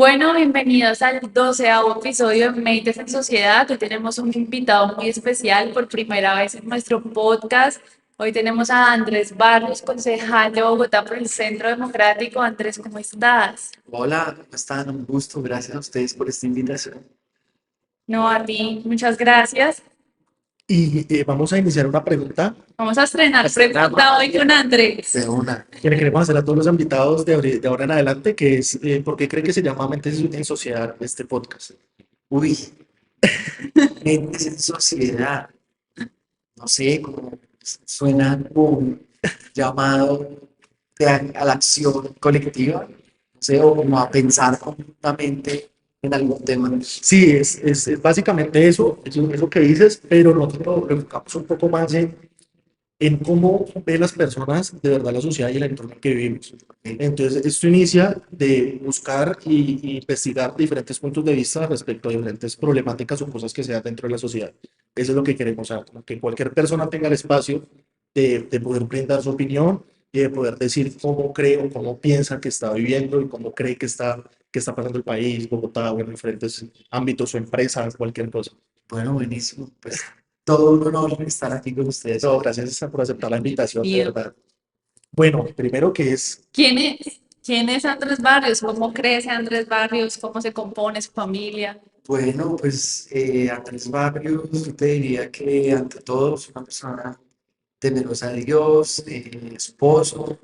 Bueno, bienvenidos al 12º episodio de Mentes en Sociedad. Hoy tenemos un invitado muy especial por primera vez en nuestro podcast. Hoy tenemos a Andrés Barrios, concejal de Bogotá por el Centro Democrático. Andrés, ¿cómo estás? Hola, ¿cómo están? Un gusto, gracias a ustedes por esta invitación. No, a ti, muchas gracias. Y vamos a iniciar una pregunta Vamos a estrenar Estrenamos. pregunta hoy con Andrés. De una. que le queremos hacer a todos los invitados de ahora en adelante, que es, ¿por qué cree que se llama Mentes en Sociedad este podcast? Uy, mentes en sociedad. No sé, como suena como un llamado a la acción colectiva, no sé, o como a pensar conjuntamente en algún tema. Sí, es básicamente eso que dices, pero nosotros lo enfocamos un poco más en cómo ven las personas de verdad la sociedad y el entorno en que vivimos. Entonces, esto inicia de buscar y investigar diferentes puntos de vista respecto a diferentes problemáticas o cosas que se dan dentro de la sociedad. Eso es lo que queremos, como que cualquier persona tenga el espacio de poder brindar su opinión y de poder decir cómo cree o cómo piensa que está viviendo y cómo cree que está pasando el país, Bogotá, o en diferentes ámbitos o empresas, cualquier cosa. Bueno, buenísimo. Pues todo un honor estar aquí con ustedes. No, gracias por aceptar la invitación, de Bienvenido. verdad. Bueno, primero que es, ¿Quién es? ¿Quién es Andrés Barrios? ¿Cómo crece Andrés Barrios? ¿Cómo se compone su familia? Bueno, pues Andrés Barrios, yo te diría que ante todo es una persona temerosa de Dios, esposo,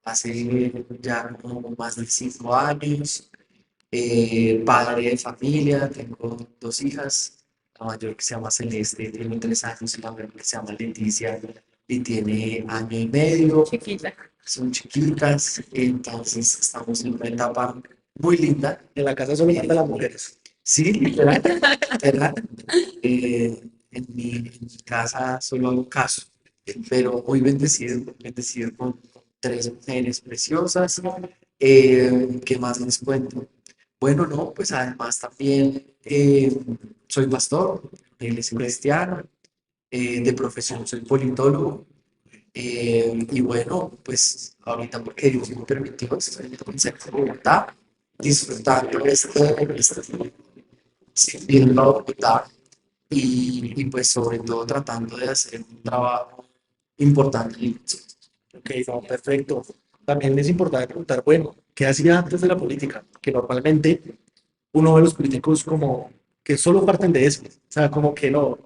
hace ya como más de 5 años, padre de familia, tengo 2 hijas, la mayor que se llama Celeste tiene 3 años y la menor que se llama Leticia y tiene año y medio, Chiquita. son chiquitas, entonces estamos en una etapa muy linda. en la casa solo manda las mujeres. Sí, literal, literal. En mi casa solo hago caso, pero muy bendecido con 3 mujeres preciosas. ¿Qué más les cuento? Bueno, no, pues además también soy pastor de iglesia cristiana, de profesión soy politólogo. Y bueno, pues ahorita porque Dios me permitió, estoy en el centro de Bogotá, disfrutando viendo a Bogotá y pues sobre todo tratando de hacer un trabajo importante. Ok, no, perfecto. También es importante preguntar, bueno, ¿qué hacía antes de la política? Que normalmente uno ve a los políticos como que solo parten de eso. O sea, como que no,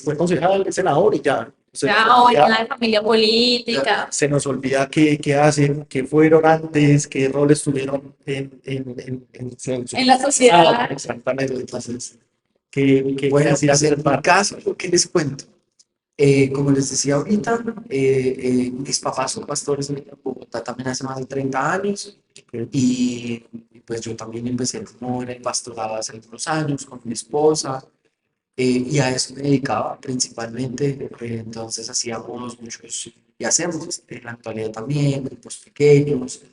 fue concejal, es senador y ya. Ya hoy en la familia política, Se nos olvida qué hacen, qué fueron antes, qué roles tuvieron en en la sociedad. exactamente. Entonces, ¿qué Bueno, hacía pues en hacer mi parte? caso, ¿qué les cuento? Como les decía ahorita, mis papás son pastores en Bogotá también hace más de 30 años y pues yo también empecé como en el pastorado hace algunos años con mi esposa y a eso me dedicaba principalmente. Entonces hacíamos muchos, y hacemos en la actualidad también, grupos pequeños,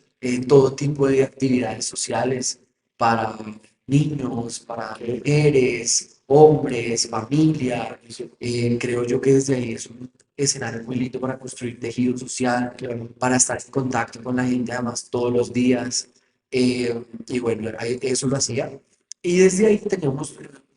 todo tipo de actividades sociales para niños, para mujeres, hombres, familia. Creo yo que desde ahí es un escenario muy lindo para construir tejido social, para estar en contacto con la gente además todos los días. Y bueno, eso lo hacía. Y desde ahí teníamos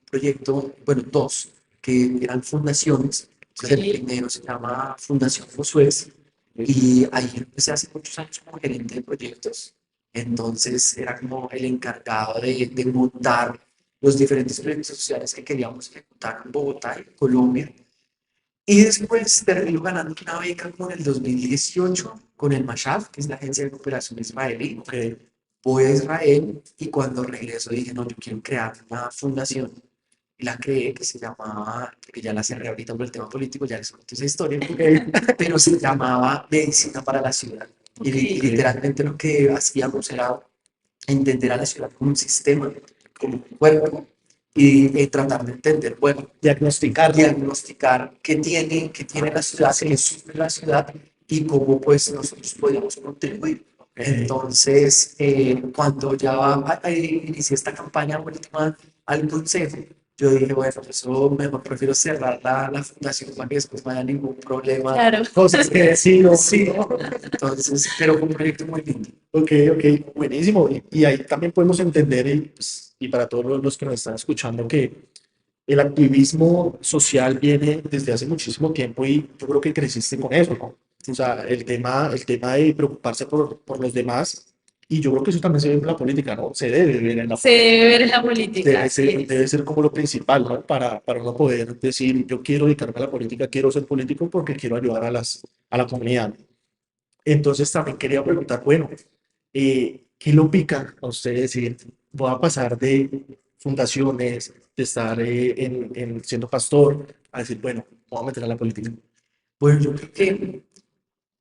proyecto, bueno, dos, que eran fundaciones. Entonces, el primero se llama Fundación Josués y ahí empecé hace muchos años como gerente de proyectos. Entonces era como el encargado de montar los diferentes proyectos sociales que queríamos ejecutar en Bogotá y Colombia. Y después terminó ganando una beca como en el 2018 con el Mashaf, que es la agencia de cooperación israelí. Okay. Voy a Israel y cuando regreso dije, no, yo quiero crear una fundación y la creé que se llamaba, que ya la cerré ahorita por el tema político, ya les cuento esa historia, pero se llamaba Medicina para la Ciudad. Y literalmente lo que hacíamos era entender a la ciudad como un sistema, como un cuerpo, y tratar de entender, bueno, diagnosticar qué tiene la ciudad, qué sufre la ciudad y cómo pues nosotros podemos contribuir. Entonces, cuando ya inicié esta campaña última al consejo, yo dije, bueno, eso mejor prefiero cerrar la fundación para que después no haya ningún problema. Claro. Cosas que decir, ¿no? Sí, entonces, pero fue un proyecto muy lindo. Ok, ok, buenísimo. Y ahí también podemos entender, y, pues, y para todos los que nos están escuchando, que el activismo social viene desde hace muchísimo tiempo y yo creo que creciste con eso, ¿no? O sea, el tema de preocuparse por los demás, y yo creo que eso también se ve en la política, ¿no? Se debe ver en la Se debe ver en la política, debe así ser, es. debe ser como lo principal, ¿no? Para uno poder decir, yo quiero dedicarme a la política, quiero ser político porque quiero ayudar a la comunidad. Entonces también quería preguntar, bueno, ¿qué lo pica a usted decir, voy a pasar de fundaciones, de estar siendo pastor, a decir, bueno, voy a meter a la política? Bueno, yo creo que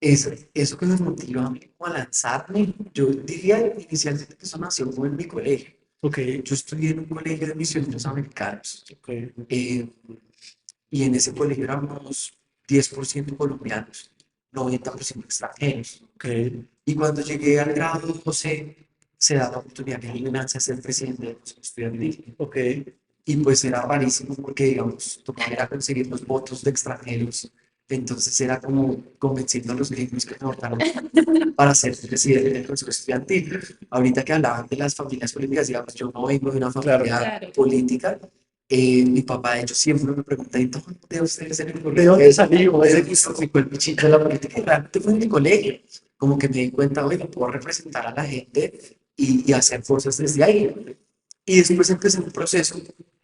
eso que me motiva a mí como a lanzarme, yo diría inicialmente que eso nació como en mi colegio. Ok, Yo estudié en un colegio de misioneros americanos ok, eh, y en ese colegio éramos 10% colombianos, 90% extranjeros. ok, Y cuando llegué al grado 12, se da la oportunidad que me lance a ser presidente de los estudiantes. ok, Y pues era rarísimo porque, digamos, tocaba era conseguir los votos de extranjeros. Entonces era como convenciendo a los gringos que me votaron para ser presidente del Consejo Estudiantil. Ahorita que hablaban de las familias políticas, digamos, yo no vengo de una claro. familia Claro. política. Mi papá, de hecho, siempre me pregunta, ¿y dónde ustedes en el ¿De colegio? dónde salió? Ese que fue el bichito de la política y realmente fue en mi colegio. Como que me di cuenta, oiga, puedo representar a la gente y hacer cosas desde ahí. Y después empecé un proceso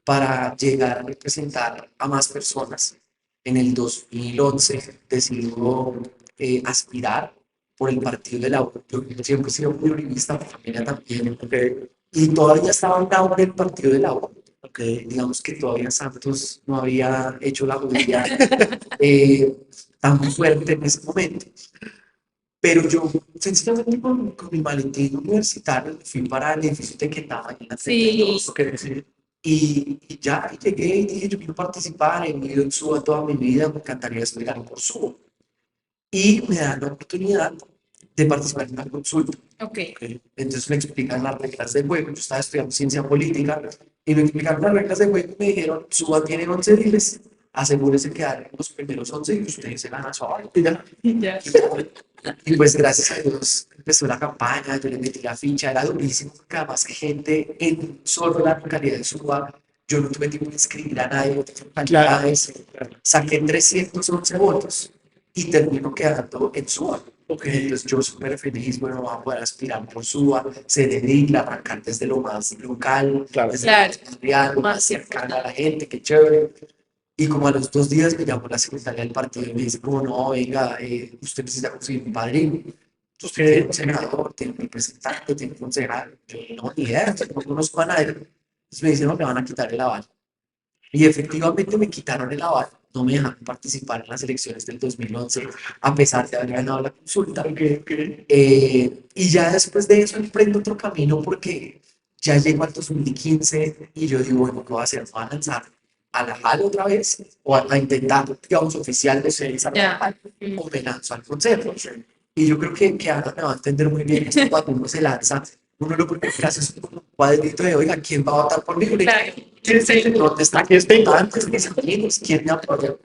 para llegar a representar a más personas. En el 2011 decidió aspirar por el partido de la U. Yo siempre he sido muy uribista, mi familia también. Y todavía estaba en la U del partido de la U. Digamos que todavía Santos no había hecho la judía tan fuerte en ese momento. Pero yo, sencillamente con mi maletín universitario, fui para el edificio de Quetama en la Sí, 32. Y ya llegué y dije, yo quiero participar, he vivido en Suba toda mi vida, me encantaría estudiar por Suba. Y me dan la oportunidad de participar en una consulta. ok. Entonces me explican las reglas del juego. Yo estaba estudiando ciencia política y me explicaron las reglas del juego y me dijeron, Suba tiene 11 diles, asegúrese que hagan los primeros 11 y ustedes se ganan su y ya. Ya. Y pues gracias a Dios empezó la campaña, yo le metí la ficha, era durísimo, porque además gente en solo la localidad de Suba, yo no tuve tiempo de inscribir a nadie, no tenía localidades, saqué 311 votos y termino quedando en Suba. Entonces yo súper feliz, bueno, voy a poder aspirar por Suba, se dedica a arrancar desde lo más local, Claro. desde Claro. lo más barrial, lo más cercano a la gente, qué chévere. Y como a los 2 días me llamó la secretaria del partido y me dice, como no, venga, usted necesita conseguir un padrino. Usted tiene un senador, tiene un representante, tiene un concejal. Yo no, ni idea, no conozco a nadie. Entonces me dicen, no, me van a quitar el aval. Y efectivamente me quitaron el aval. No me dejaron participar en las elecciones del 2011, a pesar de haber ganado la consulta. Y ya después de eso emprendo otro camino porque ya llego al 2015 y yo digo, bueno, ¿qué voy a hacer? ¿Me voy a lanzar a la JAL otra vez o a intentar, digamos, oficial de ser a la Ya. JAL o me lanzo al consejo? Y yo creo que Ana me va a entender muy bien esto cuando uno se lanza. Uno lo primero que hace es un cuadrito de, oiga, ¿quién va a votar por mí? Claro. ¿Quién es el ¿Dónde está? ¿Quién está antes? ¿Mis amigos? ¿Quién me apoya?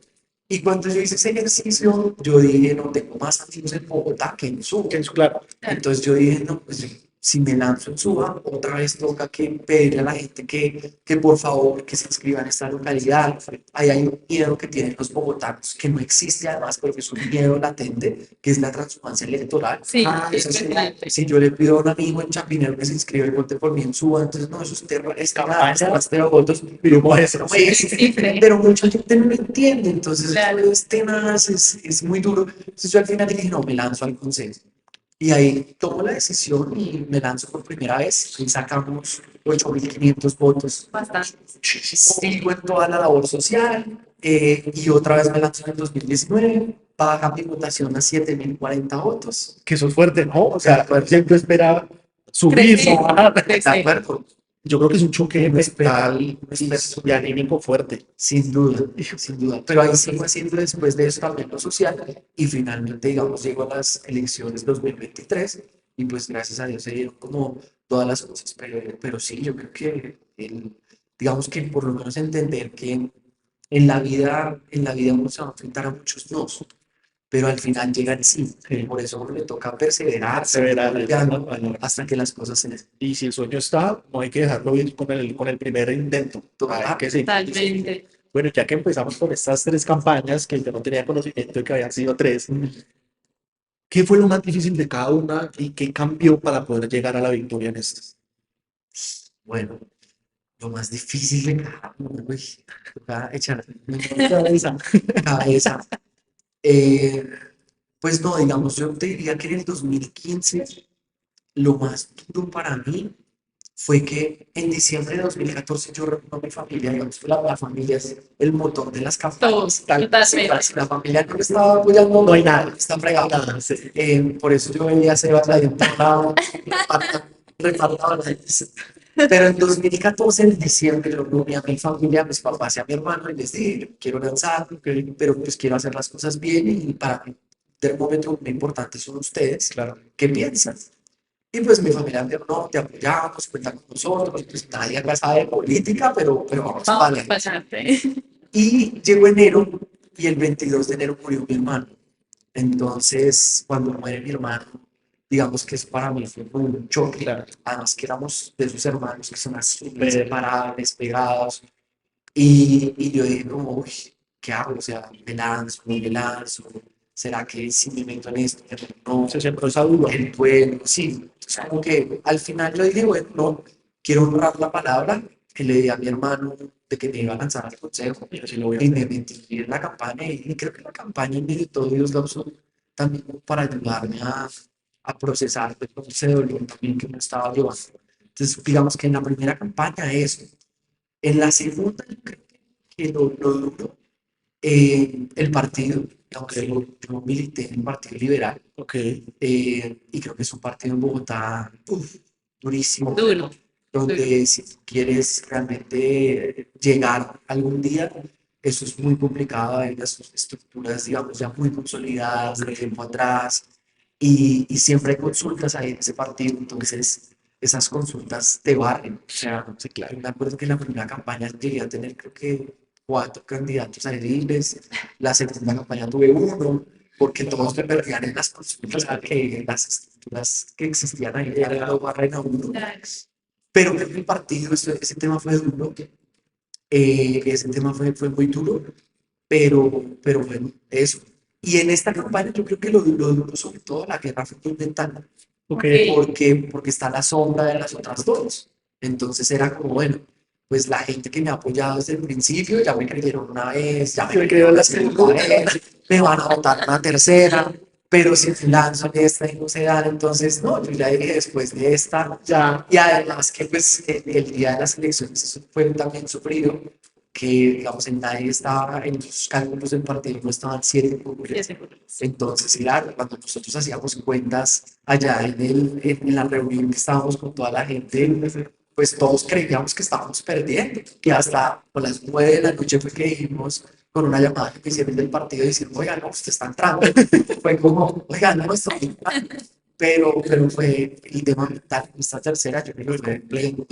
Y cuando yo hice ese ejercicio, yo dije, no, tengo más amigos en Bogotá que en Suba. Claro. Entonces yo dije, no, pues si me lanzo en Suba, otra vez toca que pedirle a la gente que por favor que se inscriban en esta localidad. Ahí hay un miedo que tienen los bogotanos, que no existe además, pero que es un miedo latente, que es la transhumancia electoral. Sí, Eso es es verdad. si yo le pido a un amigo en Chapinero que se inscriba y vote por mí en Suba, entonces no, eso es campaña, votos, Grupo ese. no es, Sí, pero mucha gente no lo entiende, entonces claro. eso es tenaz, es muy duro. Entonces yo al final dije, no, me lanzo al consejo. Y ahí tomo la decisión y me lanzo por primera vez y sacamos 8.500 votos. Bastante. Sigo en toda la labor social y otra vez me lanzo en el 2019, baja mi votación a 7.040 votos. Que eso es fuerte, ¿no? O sea, siempre esperaba subir, Crecer, no bajar. ¿De crecer. acuerdo? Yo creo que es un choque mental y y anímico fuerte. sin duda, sin duda. Pero ahí sigo haciendo después de eso también lo social y finalmente, digamos, llego a las elecciones 2023 y pues gracias a Dios se dieron como todas las cosas. Pero sí, yo creo que digamos que por lo menos entender que en la vida uno se va a enfrentar a muchos nos, pero al final llega el sí. Sí. Por eso a uno le toca perseverar, Perseverar, seguir esa es la peleando palabra. hasta que las cosas se den. Y si el sueño está, no hay que dejarlo ir con el primer intento. Hay que seguir. Totalmente. Bueno, ya que empezamos con estas tres campañas, que yo no tenía conocimiento de que habían sido tres, ¿qué fue lo más difícil de cada una y qué cambió para poder llegar a la victoria en estas? Bueno, lo más difícil de cada uno, uy, toca echar cabeza. cabeza. Eh, pues no, digamos, yo te diría que en el 2015 lo más duro para mí fue que en diciembre de 2014 yo reuní a mi familia, digamos que la familia es el motor de las campañas. Totalmente. Si la familia no me estaba apoyando, No hay nada. está fregado. Nada, sí. Por eso yo veía a Sebas ahí en todo lado, repartado. Pero en 2014, en diciembre, yo reuní a mi familia, a mis papás y a mi hermano y les dije, yo quiero lanzar, pero pues quiero hacer las cosas bien y para mí, de un momento muy importante son ustedes. Claro. ¿Qué piensan? Y pues mi familia me dijo, no, te apoyamos, cuenta con nosotros, pues nadie acá sabe de política, pero vamos Vamos para a pasarte. Y llegó enero y el 22 de enero murió mi hermano. Entonces, cuando muere mi hermano, digamos que es para mí fue como un choque. Claro. Además que éramos de esos hermanos que son así, Pero- inseparables, pegados. Y yo dije como, uy, ¿qué hago? O sea, me lanzo, no me lanzo. ¿Será que si me meto en esto, no? Se sembró esa duda. El pueblo, sí. O sea, como que al final yo dije, bueno, no, quiero honrar la palabra que le di a mi hermano de que me iba a lanzar al consejo Y así lo voy a y hacer. me metí en la campaña y creo que la campaña en medio de todo Dios la usó también como para ayudarme a procesar pues, todo ese dolor también que me estaba llevando. Entonces, digamos que en la primera campaña eso. En la segunda, yo creo que lo duro, el partido, aunque yo milité en el Partido Liberal, Ok. y creo que es un partido en Bogotá durísimo, Duro. donde si tú quieres realmente llegar algún día, eso es muy complicado, hay las estructuras, digamos, ya muy consolidadas de tiempo atrás, y siempre hay consultas ahí en ese partido, entonces esas consultas te barren. O sea, Sí, claro. me acuerdo que en la primera campaña llegué a tener creo que 4 candidatos a ediles, la segunda campaña tuve uno, porque todos me perdían en las consultas, porque las estructuras que existían ahí eran lo barren a uno. Pero creo que el partido, ese tema fue duro, ese tema fue muy duro, pero bueno, eso. Y en esta campaña yo creo que lo duro, sobre todo la guerra fue mental, Ok. porque está la sombra de las otras dos. Entonces era como, bueno, pues la gente que me ha apoyado desde el principio ya me creyeron una vez, ya me creyeron la segunda vez, me van a votar una tercera, pero si me lanzo en esta y no se dan, entonces no, yo ya dije después de esta, ya, y además que pues el día de las elecciones eso fue también sufrido, que digamos en nadie estaba, en los cálculos del partido no estaban 7 entonces, claro, cuando nosotros hacíamos cuentas allá en la reunión que estábamos con toda la gente, pues todos creíamos que estábamos perdiendo. Y hasta a las 9 de la noche fue que dijimos con una llamada que me hicieron del partido diciendo, oiga, no, usted está entrando. Fue como, oiga, no, estoy entrando. Pero fue el tema mental. Esta tercera, yo creo que fue complejo.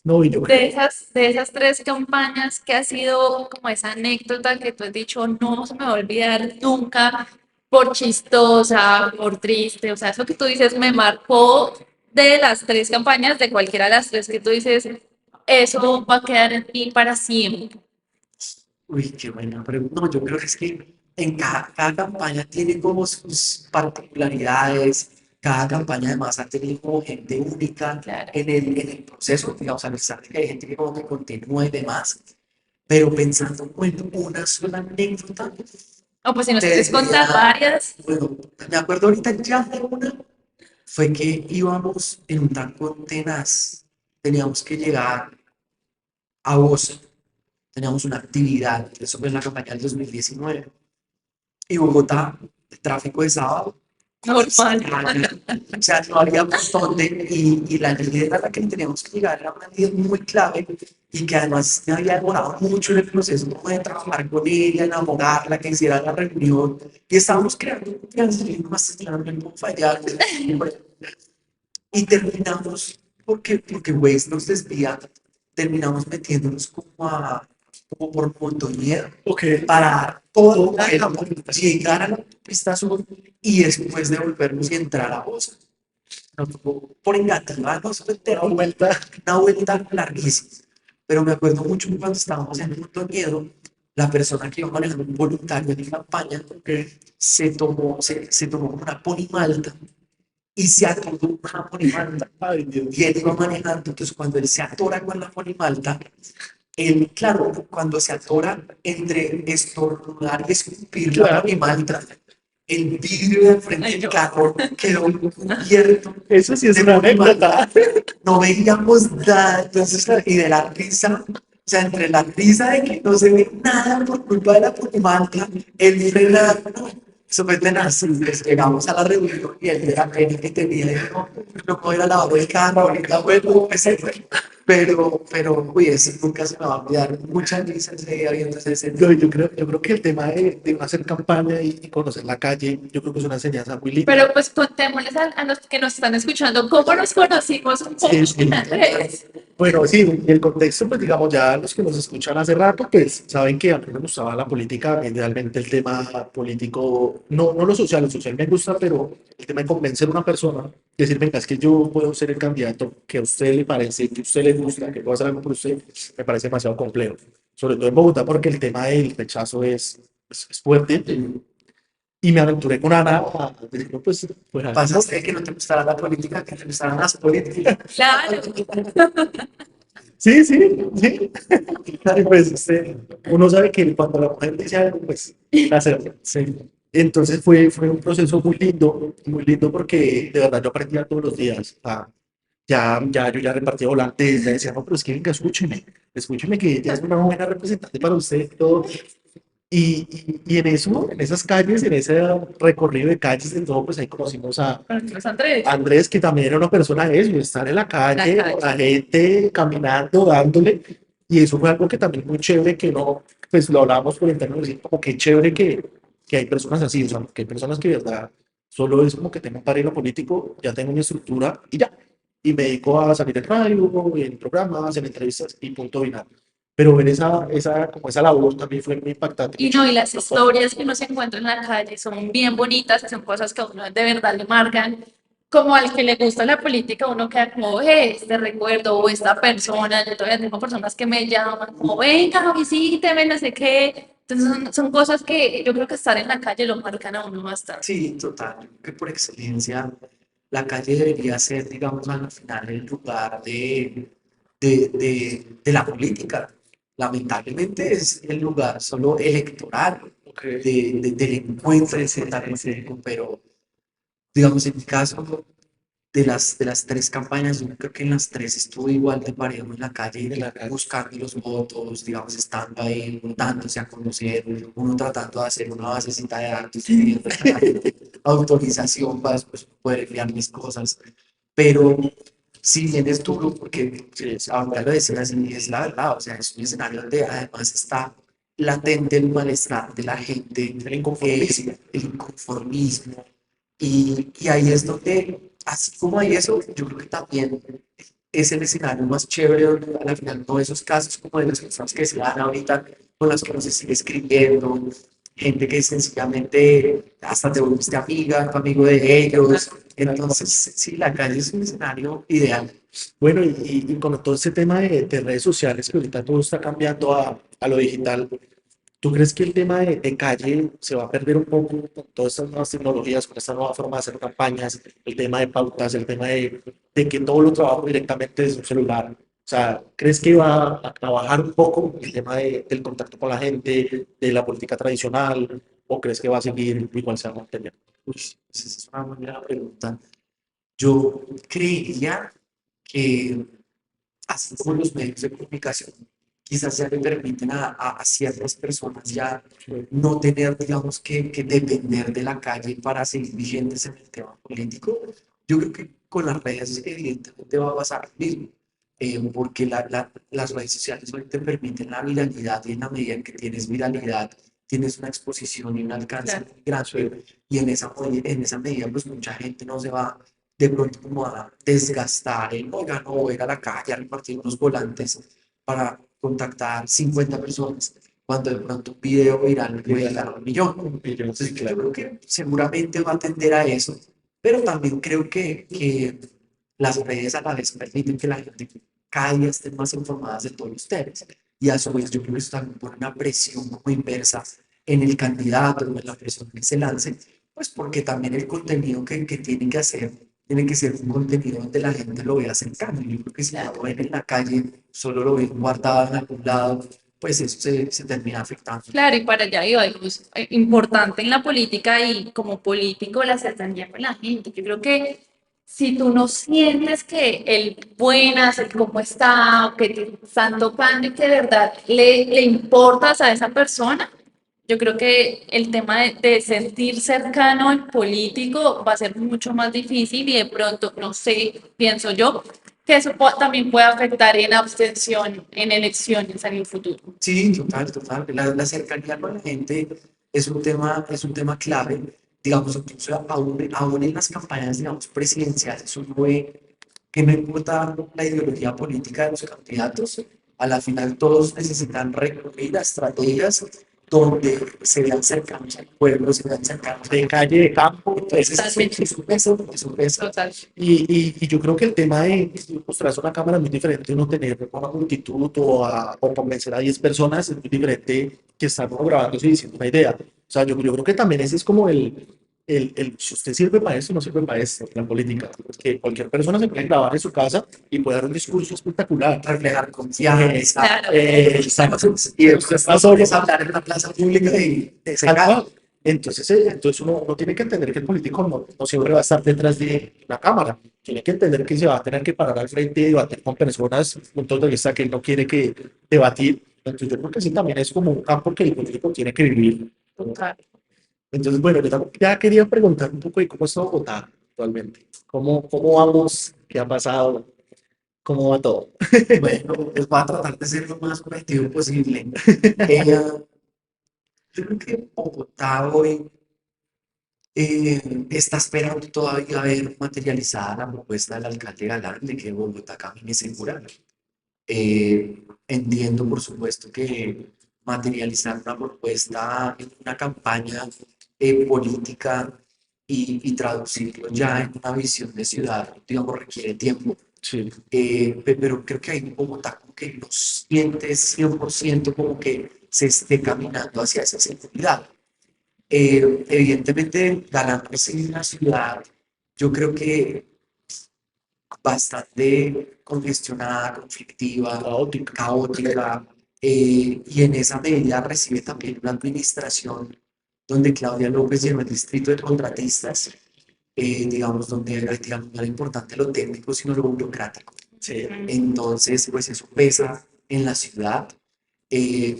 No, y yo De esas tres campañas, ¿qué ha sido como esa anécdota que tú has dicho, no se me va a olvidar nunca, por chistosa, por triste? O sea, eso que tú dices me marcó de las tres campañas, de cualquiera de las tres que tú dices, eso va a quedar en mí para siempre. Uy, qué buena pregunta. No, yo creo que es que en cada campaña tiene como sus particularidades. Cada campaña además ha tenido como gente única Claro. en el proceso, digamos, a pesar de que hay gente que como que continúa y demás. Pero pensando en una sola anécdota, O pues si nos te quieres contar diría, varias, bueno, me acuerdo ahorita ya de una, fue que íbamos en un tancón tenaz. Teníamos que llegar a Bogotá, teníamos una actividad, eso fue en la campaña del 2019. Y Bogotá, el tráfico de sábado, normal. o sea, no había montón y la líder a la que teníamos que llegar era una líder muy clave y que además me había demorado mucho en el proceso como de trabajar con ella, enamorarla, que hiciera la reunión y estábamos creando confianza y más claro, no puedo fallar. Y terminamos porque Waze nos desvía terminamos metiéndonos como por montonía Ok. para dar todo llegar a la autopista sur y después devolvernos y entrar a Bosa. Nos tocó por engativar, no fue terrible, una vuelta larguísima. Pero me acuerdo mucho que cuando estábamos en Montoñedo, la persona que iba manejando un voluntario de campaña se tomó una ponimalta y se atoró con una ponimalta. Ay, Dios. Y él iba manejando, entonces cuando él se atora con la ponimalta, él, claro, cuando se atora entre estornudar y escupir la Claro. ponimalta, el vidrio de frente del carro quedó cubierto Eso sí es de una ponimalta. anécdota. No veíamos nada, entonces, y de la risa, o sea, entre la risa de que no se ve nada por culpa de la ponimalta, el frenando, eso fue tenaz. Entonces, llegamos a la reunión y el de la pena que tenía, dijo, no puedo ir a lavar el carro, ahorita bueno, ese fue. Uy, eso nunca se me va a olvidar. Muchas risas ese día viendo ese No, escenario. yo creo que el tema de hacer campaña y conocer la calle, yo creo que es una enseñanza muy linda. Pero pues contémosles a los que nos están escuchando cómo nos conocimos un poco Sí, sí. con Andrés. Bueno, sí, y el contexto, pues digamos, ya los que nos escuchan hace rato, pues saben que a mí me gustaba la política, idealmente el tema político, no lo social me gusta, pero el tema de convencer a una persona, decir, venga, es que yo puedo ser el candidato que a usted le parece, que a usted le gusta, que puedo hacer algo por usted, me parece demasiado complejo. Sobre todo en Bogotá, porque el tema del rechazo es fuerte. Y me aventuré con Ana a decir, no, pues Pasaste que no te gustara la política, que te gustaran las políticas. Claro. sí, sí, sí. Y pues uno sabe que cuando la mujer dice algo, pues hacerlo. Sí. Entonces fue un proceso muy lindo porque de verdad yo aprendía todos los días. Yo ya repartía volantes, le decía, no, pero es que venga, escúcheme que ella es una buena representante para usted, todo. Y en eso, en esas calles, en ese recorrido de calles, en todo, pues ahí conocimos a Andrés Andrés. Andrés, que también era una persona de eso, de estar en la calle, La calle. con la gente, caminando, dándole. Y eso fue algo que también muy chévere, que no, pues lo hablábamos por internet, decir, como que chévere que hay personas así, o sea, que hay personas que de verdad solo es como que tengo un padrino político, ya tengo mi estructura y ya. Y me dedico a salir en radio, en programas, en entrevistas y punto final. Pero ver como esa labor también fue muy impactante. Y no, y las historias que uno se encuentra en la calle son bien bonitas, son cosas que a uno de verdad le marcan. Como al que le gusta la política, uno queda como, este recuerdo o esta persona. Yo todavía tengo personas que me llaman, como, venga, visíteme, no sé qué. Entonces, son cosas que yo creo que estar en la calle lo marcan a uno bastante. Sí, total. Yo creo que por excelencia la calle debería ser, digamos, al final el lugar de la política. Lamentablemente es el lugar solo electoral del encuentro etc., pero digamos, en mi caso, de las tres campañas, yo creo que en las tres estuve igual de parejo en la calle, buscando los votos, digamos, estando ahí, uno dándose a conocer, uno tratando de hacer una basecita de datos, pidiendo a la gente autorización para después poder enviar mis cosas. Pero si bien es duro, porque ahorita lo decía así, es la verdad, o sea, es un escenario donde además está latente el malestar de la gente, el inconformismo, y ahí es donde, así como hay eso, yo creo que también es el escenario más chévere donde al final todos esos casos como de las personas que se dan ahorita, con las que uno se sigue escribiendo, gente que sencillamente hasta te volviste amiga, amigo de ellos. Entonces, sí, la calle es un escenario ideal. Bueno, y con todo ese tema de redes sociales, que ahorita todo está cambiando a lo digital, ¿tú crees que el tema de calle se va a perder un poco con todas estas nuevas tecnologías, con esta nueva forma de hacer campañas, el tema de pautas, el tema de que todo lo trabajo directamente desde un celular? O sea, ¿crees que va a trabajar un poco el tema del contacto con la gente, de la política tradicional, o crees que va a seguir igual se va a mantener? Uy, esa es una buena pregunta. Yo creería que así como los medios de comunicación quizás ya le permiten a ciertas personas ya no tener, digamos, que depender de la calle para seguir vigentes en el tema político, yo creo que con las redes evidentemente va a pasar lo mismo, porque las redes sociales hoy te permiten la viralidad y en la medida en que tienes viralidad, tienes una exposición y un alcance Claro. muy grande y en esa medida pues mucha gente no se va de pronto como a desgastar el, oiga, no, voy a ir a la calle a repartir unos volantes, para contactar 50 personas, cuando de pronto un video viral puede llegar a 1 millón. Entonces, yo creo que seguramente va a tender a eso, pero también creo que las redes a la vez permiten que la gente cada día esté más informadas de todos los temas. Y a su vez, yo creo que eso también pone una presión como inversa en el candidato, en la persona que se lance, pues porque también el contenido que tiene que hacer tiene que ser un contenido donde la gente lo vea cercano. Yo creo que si lo ven en la calle, solo lo ven guardado en algún lado, pues eso se termina afectando. Claro, y para allá iba, digamos, importante en la política y como político la cercanía con la gente. Yo creo que si tú no sientes que el buenas, el cómo está, o que te están tocando y que de verdad le importas a esa persona, yo creo que el tema de sentir cercano al político va a ser mucho más difícil y de pronto, no sé, pienso yo, que eso también puede afectar en abstención en elecciones en el futuro. Sí, total, total. La cercanía con la gente es un tema clave. Digamos, incluso aún en las campañas, digamos, presidenciales, uno ve que no importa la ideología política de los candidatos, a la final todos necesitan recurrir a estrategias donde se vean cercanos al pueblo, se vean cercanos De calle, de campo. entonces, Totalmente. es un peso, es un peso. Total. Y yo creo que el tema de mostrarse una cámara es muy diferente, uno tener una multitud o convencer a 10 personas es muy diferente que estar uno grabándose y diciendo una idea. O sea, yo creo que también ese es como si usted sirve para esto, no sirve para esto, la política. Que cualquier persona se puede grabar en su casa y puede dar un discurso espectacular. Reflejar confianza. Claro. Exacto. Y usted está solo. Es hablar en una plaza pública y se Tal cae. cual. Entonces uno tiene que entender que el político no siempre va a estar detrás de la cámara. Tiene que entender que se va a tener que parar al frente y debatir con personas, puntos de vista que él no quiere que debatir. Entonces yo creo que sí también es como un campo que el político tiene que vivir. Total. Entonces, bueno, ya quería preguntar un poco de cómo está Bogotá actualmente. ¿Cómo vamos? ¿Qué ha pasado? ¿Cómo va todo? Bueno, pues voy a tratar de ser lo más objetivo posible. Yo creo que Bogotá hoy está esperando todavía ver materializada la propuesta del alcalde Galán de que Bogotá camine segura. Entiendo, por supuesto, que materializar una propuesta en una campaña política y traducirlo ya en una visión de ciudad, digamos, requiere tiempo. Sí. Pero creo que ahí en Bogotá como que no sientes 100% como que se esté caminando hacia esa seguridad. Evidentemente, Galán es una ciudad, yo creo que bastante congestionada, conflictiva, Caótica. caótica, y en esa medida recibe también una administración donde Claudia López llenó el distrito de contratistas, digamos, donde digamos, no era importante lo técnico, sino lo burocrático. Sí. Entonces, pues eso pesa en la ciudad,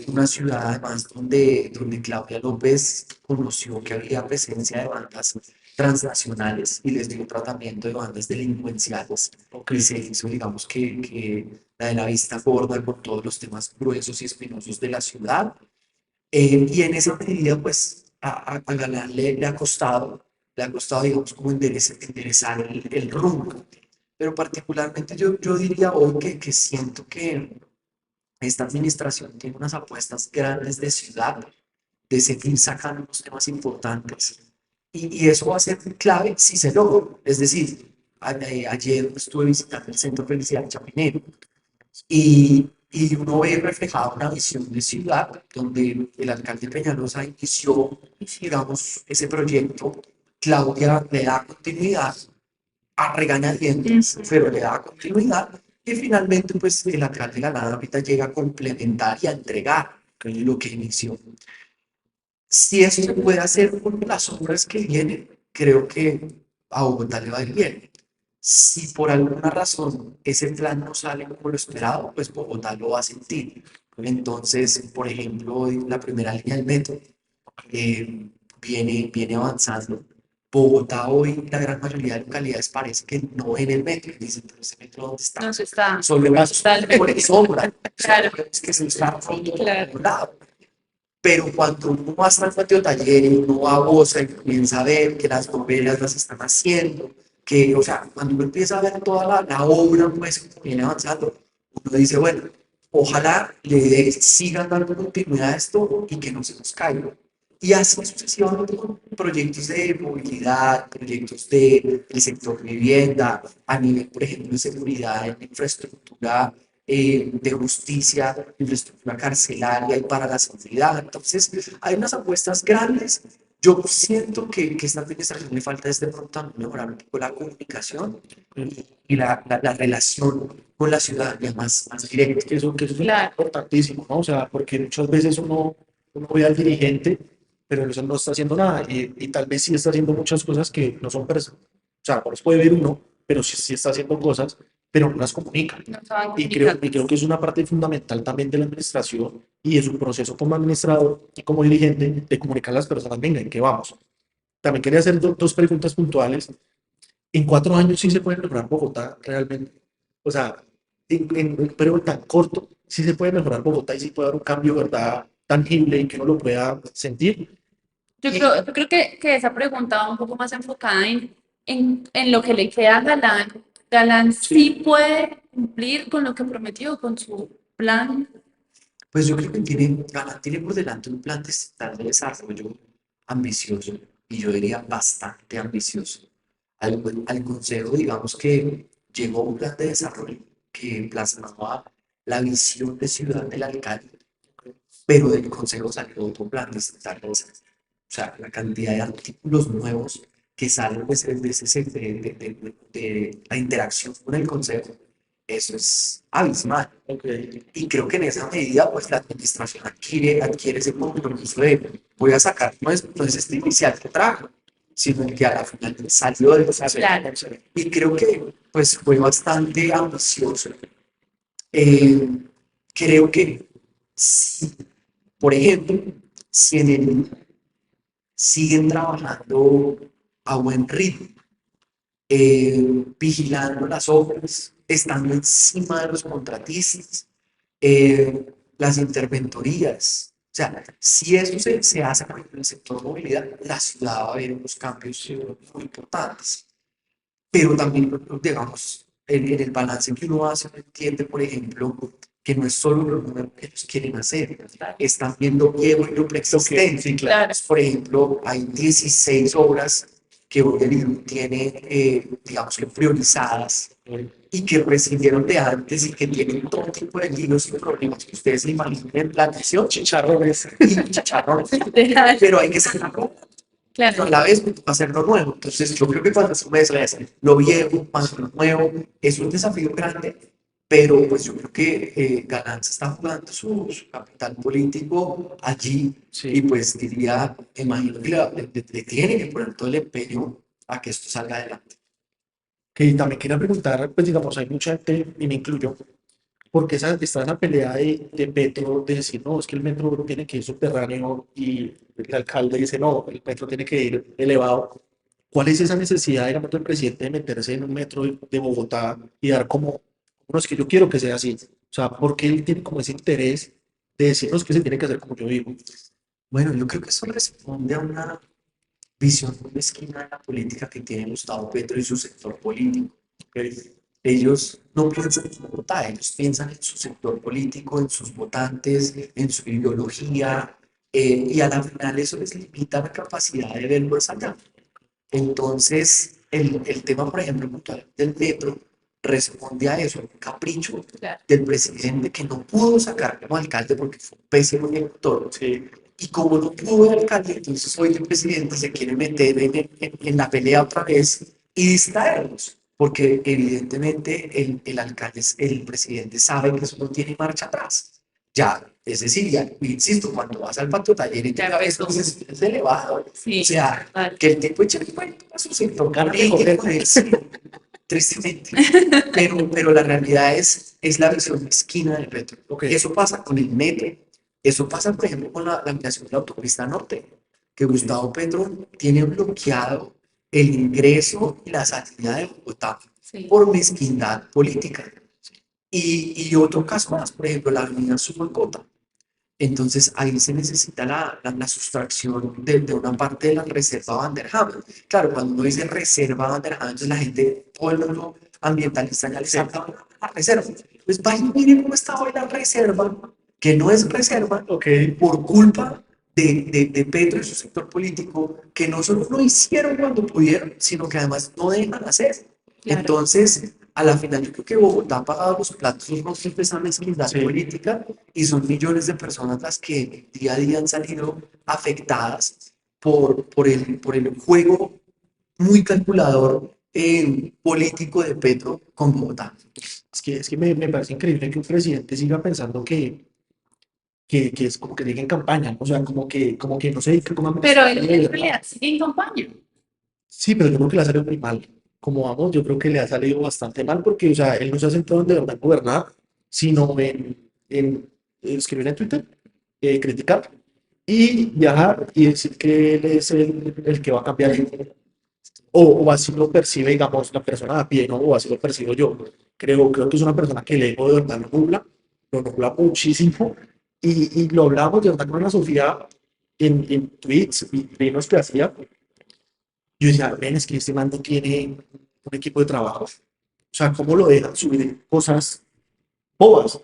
una ciudad además donde Claudia López conoció que había presencia de bandas transnacionales y les dio tratamiento de bandas delincuenciales. Y se hizo, digamos, que la de la vista gorda con todos los temas gruesos y espinosos de la ciudad. Y en esa medida, pues, a Galán le ha costado, digamos, como enderezar el rumbo. Pero particularmente yo diría hoy que siento que esta administración tiene unas apuestas grandes de ciudad, de seguir sacando unos temas importantes. Y eso va a ser clave si se logra. Es decir, ayer estuve visitando el Centro Felicidad Chapinero y uno ve reflejada una visión de ciudad donde el alcalde Peñalosa inició, digamos, ese proyecto. Claudia le da continuidad a regañadientes, pero le da continuidad y finalmente pues el alcalde Galán ahorita llega a complementar y a entregar lo que inició. Si eso se puede hacer con las obras que vienen, creo que a Bogotá le va a ir bien. Si por alguna razón ese plan no sale como lo esperado, pues Bogotá lo va a sentir. Entonces, por ejemplo, la primera línea del metro viene avanzando. Bogotá hoy, la gran mayoría de localidades parece que no ven el metro. Dicen, pero ese metro, ¿dónde está? No se está. Solo las Totalmente. sombra. Claro. Es que se está roto por Claro. algún lado. Pero cuando uno va hasta el patio taller y uno va a Bosa y comienza a ver que las novelas las están haciendo, o sea, cuando uno empieza a ver toda la obra, pues, que viene avanzando, uno dice, bueno, ojalá sigan dando continuidad a esto y que no se nos caiga. Y así sucesivamente con proyectos de movilidad, proyectos del sector vivienda, a nivel, por ejemplo, de seguridad, en infraestructura de justicia, infraestructura carcelaria y para la seguridad. Entonces, hay unas apuestas grandes. Yo siento que esta administración le falta de pronto también mejorar un poco la comunicación y la relación con la ciudadanía más directa. Que eso es Claro, importantísimo, ¿no? O sea, porque muchas veces uno ve al dirigente, pero eso no está haciendo nada y tal vez sí está haciendo muchas cosas que no son, o sea, no los puede ver uno, pero sí está haciendo cosas, pero no las comunica. no se van Y creo que es una parte fundamental también de la administración y de su proceso como administrador y como dirigente de comunicar a las personas, venga, ¿en qué vamos? También quería hacer dos preguntas puntuales. En 4 años sí se puede mejorar Bogotá realmente. O sea, en un periodo tan corto sí se puede mejorar Bogotá y sí puede dar un cambio, ¿verdad? Tangible y que uno lo pueda sentir. Yo creo que esa pregunta va un poco más enfocada en lo que le queda a Galán. Galán sí Sí, puede cumplir con lo que prometió, con su plan. Pues yo creo que Galán tiene por delante un plan de desarrollo ambicioso y yo diría bastante ambicioso. Al Consejo, digamos que llegó un plan de desarrollo que plasmaba la visión de ciudad del alcalde, pero del Consejo salió otro plan de desarrollo. O sea, la cantidad de artículos nuevos que salen de la interacción con el Consejo, eso es abismal. ok. Y creo que en esa medida, pues la administración adquiere ese compromiso de voy a sacar no es este inicial que trajo, sino que a la final salió del proceso. Claro. Y creo que pues fue bastante ambicioso. Eh, Creo que si, por ejemplo, si en el siguen trabajando a buen ritmo, vigilando las obras, estando encima de los contratistas, las interventorías. O sea, si eso se hace por ejemplo, en el sector movilidad, la ciudad va a ver unos cambios muy importantes. Pero también, digamos, en el balance que uno hace, uno entiende, por ejemplo, que no es solo lo nuevo que ellos quieren hacer, están viendo viejo y lo preexistente. Sí, claro. Claro, Por ejemplo, hay 16 obras que hoy el IRU tiene, digamos que priorizadas y que recibieron de antes y que tienen todo tipo de líos y problemas que ustedes se imaginen en planeación, Chicharrones. y chicharrones, literal, pero hay que sacarlo pero a claro. la vez hacerlo nuevo. Entonces, yo creo que cuando se mezcla lo viejo más lo nuevo, es un desafío grande, pero pues yo creo que Galán se está jugando su capital político allí y Sí. pues diría, imagino que le tiene que poner todo el empeño a que esto salga adelante. Que también quería preguntar, pues digamos, hay mucha gente, y me incluyo, porque está esa pelea de Petro, de decir, no, es que el metro no tiene que ir subterráneo, y el alcalde dice, no, el metro tiene que ir elevado. ¿Cuál es esa necesidad, digamos, del presidente de meterse en un metro de Bogotá y dar como, no, es que yo quiero que sea así? O sea, ¿por qué él tiene como ese interés de decirnos que se tiene que hacer como yo digo? Bueno, yo creo que eso responde a una visión muy mezquina de la política que tiene Gustavo Petro y su sector político. Ellos no piensan en Bogotá, ellos piensan en su sector político, en sus votantes, en su ideología, y a la final eso les limita la capacidad de ver más allá. Entonces, el tema, por ejemplo, puntual del metro responde a eso, a un capricho Claro. del presidente que no pudo sacar como alcalde porque fue un pésimo elector. Sí, Y como no pudo el alcalde, entonces hoy el presidente se quiere meter en la pelea otra vez y distraernos, porque evidentemente el alcalde, el presidente sabe que eso no tiene marcha atrás. Ya, es decir, ya, insisto, cuando vas al patio taller y te Ya ves, empezó. entonces es elevado. Sí, O sea, total. que el tipo eche el cuento a su sector ganas de político, joder. sí, tristemente. Pero la realidad es la visión esquina del metro. Ok, Eso pasa con el metro. Eso pasa, por ejemplo, con la ampliación de la autopista norte, que Gustavo Petro tiene bloqueado el ingreso y la salida de Bogotá Sí, por mezquindad política. Y otro caso más, por ejemplo, la avenida Subalcota. Entonces ahí se necesita la sustracción de una parte de la reserva Vanderham. Claro, cuando uno dice reserva Vanderham, entonces la gente, todo el mundo ambientalista ya le está dando la reserva. Pues vaya y mire cómo está hoy la reserva, que no es reserva, Ok, por culpa de Petro y su sector político, que no solo no hicieron cuando pudieron, sino que además no dejan hacer. Claro. Entonces, a la final, yo creo que Bogotá ha pagado los platos rotos de esa mezquindad Sí. política y son millones de personas las que día a día han salido afectadas por el juego muy calculador político de Petro con Bogotá. es que me parece increíble que un presidente siga pensando que es como que diga en campaña, ¿no? O sea, como que no sé, que como Pero él en realidad sigue en campaña. Sí, pero yo creo que le ha salido muy mal. Como vamos, yo creo que le ha salido bastante mal porque, o sea, él no se ha centrado en de verdad en gobernar, sino en escribir en Twitter, criticar y viajar y decir que él es el que va a cambiar o así lo percibe, digamos, la persona a pie, ¿no? O así lo percibo yo. Creo que es una persona que el ego de verdad lo nubla muchísimo y lo hablamos de verdad con Ana Sofía en tweets y trinos que hacía. Yo decía, ven, es que este man no tiene un equipo de trabajo. O sea, ¿cómo lo dejan subir cosas bobas?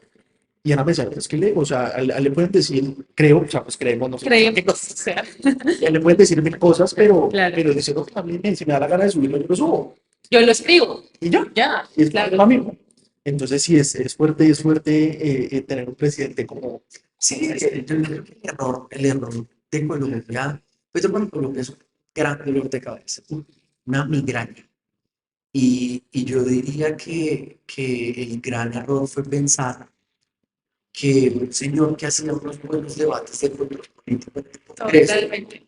Y Ana me decía, es que o sea, a él le pueden decir, creo, o sea, pues creemos, no sé Creemos, qué o cosas. sea, Y a él le pueden decir mil cosas, pero, claro. pero diciendo que también, si me da la gana de subirlo, yo lo subo. Yo lo escribo, Y ya, ya, y es claro. lo mismo. Entonces, sí, es fuerte tener un presidente como, Sí, yo creo que el error de Colombia, Petro para Colombia es un gran dolor de cabeza, una migraña. Y yo diría que el gran error fue pensar que un señor que hacía unos buenos debates de control político en el Congreso Totalmente.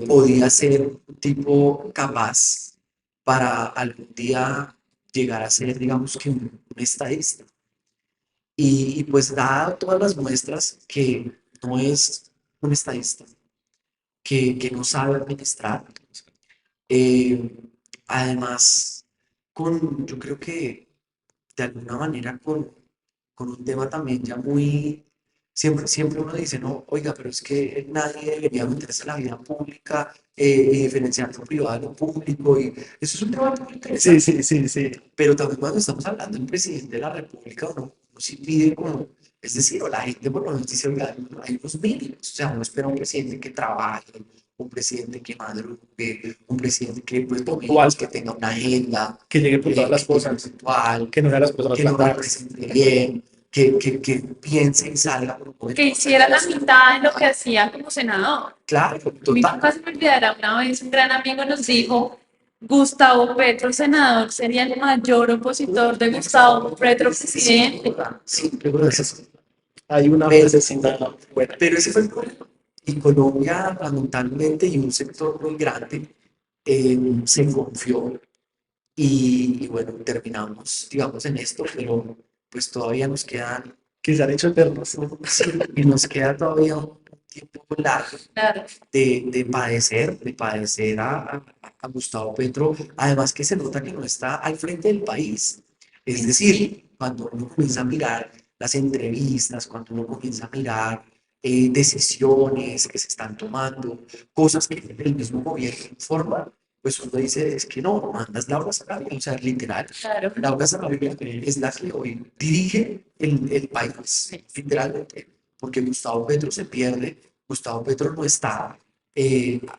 podía ser un tipo capaz para algún día llegar a ser, digamos que un estadista. Y pues da todas las muestras que no es un estadista, que no sabe administrar. Eh, además, yo creo que de alguna manera con un tema también ya muy, siempre uno dice, no, oiga, pero es que nadie debería meterse en la vida pública y diferenciar lo privado de lo público, y eso es un tema muy sí, interesante, sí, sí, sí, pero también cuando estamos hablando del presidente de la República, uno sí pide como, es decir, o la gente por lo menos dice, oiga, hay unos mínimos, o sea, uno espera un presidente que trabaje, un presidente que madrugue, un presidente que pues tome puntual, que tenga una agenda, que llegue por todas las que sea cosas, puntual, que no sea las personas que lo plantadas. represente bien, que piense y salga por un Que momento. hiciera la mitad de lo que hacía como senador. Claro, A mí total. nunca se me olvidará, una vez un gran amigo nos dijo, Gustavo Petro, senador, sería el mayor opositor de Gustavo Petro, presidente. Sí, yo creo que es eso. Hay una Pero, frasecita buena. pero ese fue el problema. Y Colombia, lamentablemente, y un sector muy grande, se confió y bueno, terminamos, digamos, en esto, pero pues todavía nos quedan, Que se han hecho eternos. sí, y nos queda todavía un tiempo largo Claro, de padecer a Gustavo Petro, además que se nota que no está al frente del país. Es decir, cuando uno comienza a mirar las entrevistas, cuando uno comienza a mirar decisiones que se están tomando, cosas que el mismo gobierno informa, pues uno dice, es que no, mandas Laura Sarabia, o sea, literal, claro. Laura Sarabia es la que hoy dirige el país, literalmente, porque Gustavo Petro se pierde. Gustavo Petro no está,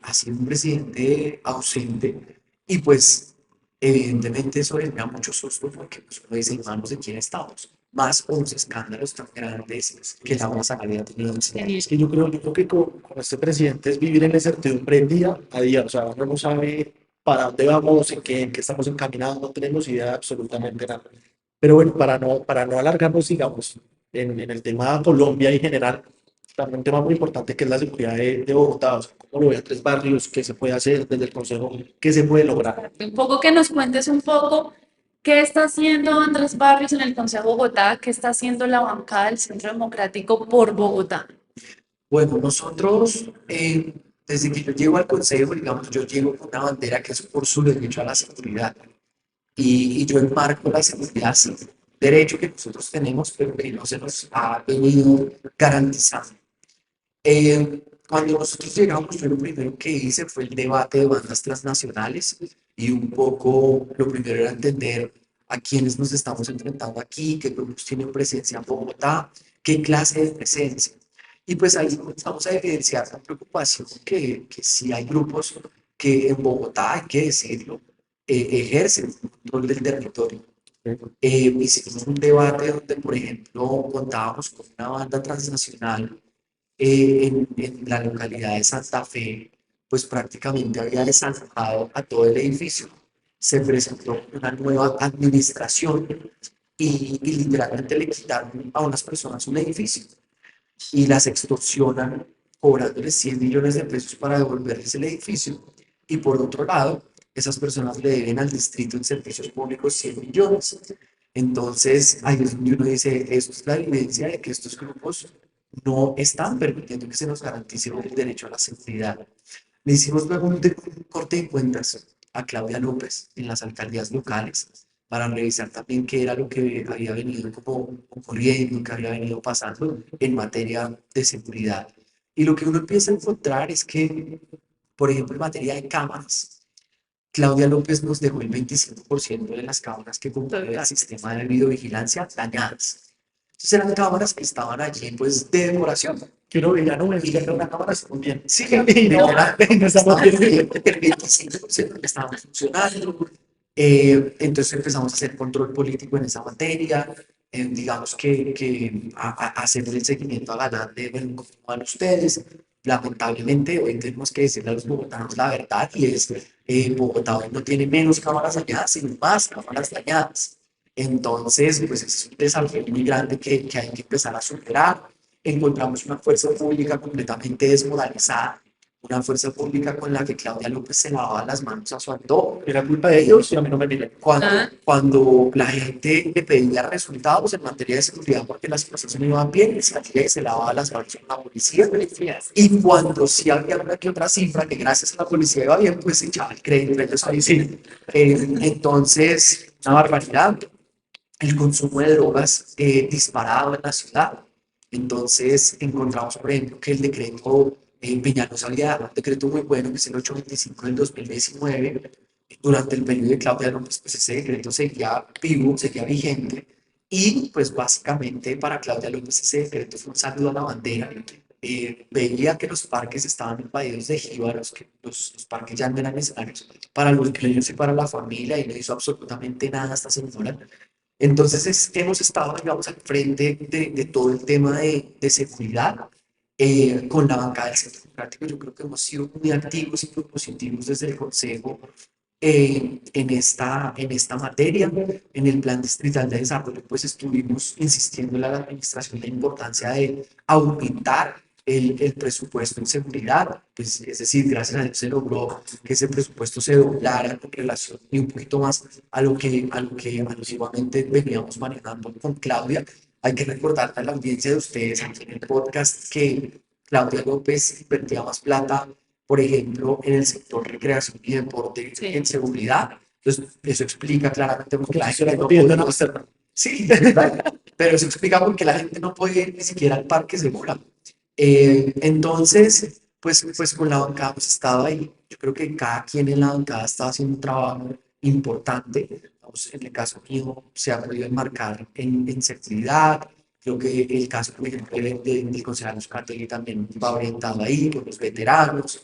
ha sido un presidente ausente y pues evidentemente eso genera mucho susto porque pues, uno dice en manos de quién estamos, más con los escándalos tan grandes que la UNAS había tenido. Es que yo creo que con este presidente es vivir en la incertidumbre día a día. O sea, uno no sabe para dónde vamos, en qué estamos encaminados, no tenemos idea de absolutamente nada. Pero bueno, para no alargarnos, digamos, en el tema de Colombia en general, también un tema muy importante que es la seguridad de Bogotá. O sea, cómo lo ve Andrés Barrios, qué se puede hacer desde el Consejo, qué se puede lograr. Un poco que nos cuentes un poco qué está haciendo Andrés Barrios en el Consejo de Bogotá, qué está haciendo la bancada del Centro Democrático por Bogotá. Bueno, nosotros, desde que yo llego al consejo, digamos, yo llego con una bandera que es por su derecho a la seguridad. Y yo enmarco la seguridad, sí, derecho que nosotros tenemos, pero que no se nos ha venido garantizando. Cuando nosotros llegamos, yo lo primero que hice fue el debate de bandas transnacionales y un poco lo primero era entender a quiénes nos estamos enfrentando aquí, qué grupos tienen presencia en Bogotá, qué clase de presencia. Y pues ahí comenzamos a evidenciar la preocupación que sí hay grupos que en Bogotá, hay que decirlo, ejercen el control del territorio. Hicimos un debate donde, por ejemplo, contábamos con una banda transnacional en la localidad de Santa Fe, pues prácticamente había desalojado a todo el edificio. Se presentó una nueva administración y literalmente le quitaron a unas personas un edificio y las extorsionan cobrándoles 100 millones de pesos para devolverles el edificio. Y por otro lado, esas personas le deben al distrito en servicios públicos 100 millones. Entonces, ahí es donde uno dice, eso es la evidencia de que estos grupos no están permitiendo que se nos garantice el derecho a la seguridad. Le hicimos luego un corte de cuentas a Claudia López en las alcaldías locales para revisar también qué era lo que había venido como ocurriendo, qué había venido pasando en materia de seguridad. Y lo que uno empieza a encontrar es que, por ejemplo, en materia de cámaras, Claudia López nos dejó el 25% de las cámaras que compone el sistema de videovigilancia dañadas. Entonces eran cámaras que estaban allí pues de decoración. Que uno veía, no, es que era una cámara, está muy bien. Sí, Y no, no estamos estaban bien. el 25% que estaban funcionando. Entonces empezamos a hacer control político en esa materia. Digamos que hacer el seguimiento a Galán bueno, ¿cómo van ustedes? Lamentablemente, hoy tenemos que decirle a los bogotanos la verdad y es, Bogotá hoy no tiene menos cámaras dañadas, sino más cámaras dañadas. Entonces, pues es un desafío muy grande que hay que empezar a superar. Encontramos una fuerza pública completamente desmoralizada, una fuerza pública con la que Claudia López se lavaba las manos a su antojo. Era culpa de ellos y a mí no me miren. Cuando la gente le pedía resultados en materia de seguridad porque las cosas no iban bien, salía y se lavaba las manos con la policía. Y cuando sí había una que otra cifra que gracias a la policía iba bien, pues se echaba el crédito. Ellos ahí sí. Entonces, una barbaridad. El consumo de drogas disparado en la ciudad. Entonces encontramos, por ejemplo, que el decreto Peñalosa había dado un decreto muy bueno, que es el 825 del 2019. Durante el periodo de Claudia López, pues ese decreto seguía vivo, seguía vigente. Y pues básicamente para Claudia López ese decreto fue un saludo a la bandera. Veía que los parques estaban invadidos de jíbaros, que los parques ya no eran necesarios para los niños y para la familia, y no hizo absolutamente nada esta señora. Entonces hemos estado, digamos, al frente de todo el tema de seguridad con la bancada del Centro Democrático. Yo creo que hemos sido muy activos y propositivos desde el Consejo en esta materia. En el Plan Distrital de Desarrollo, pues estuvimos insistiendo en la administración la importancia de aumentar el presupuesto en seguridad, pues, es decir, gracias a Dios se logró que ese presupuesto se doblara en relación y un poquito más a lo que alusivamente veníamos manejando con Claudia. Hay que recordar a la audiencia de ustedes aquí en el podcast que Claudia López invertía más plata, por ejemplo, en el sector recreación y deporte, Sí. en seguridad. Entonces, eso explica claramente por qué la Se gente la no pidiendo en podía. Amsterdam. Sí, pero eso explica por qué la gente no puede ir ni siquiera al parque segura. Entonces, pues con la bancada hemos estado ahí. Yo creo que cada quien en la bancada está haciendo un trabajo importante. Vamos, en el caso mío se ha podido enmarcar en seguridad. Creo que el caso, por ejemplo, del concejal Uzcategui también va orientado ahí con los veteranos.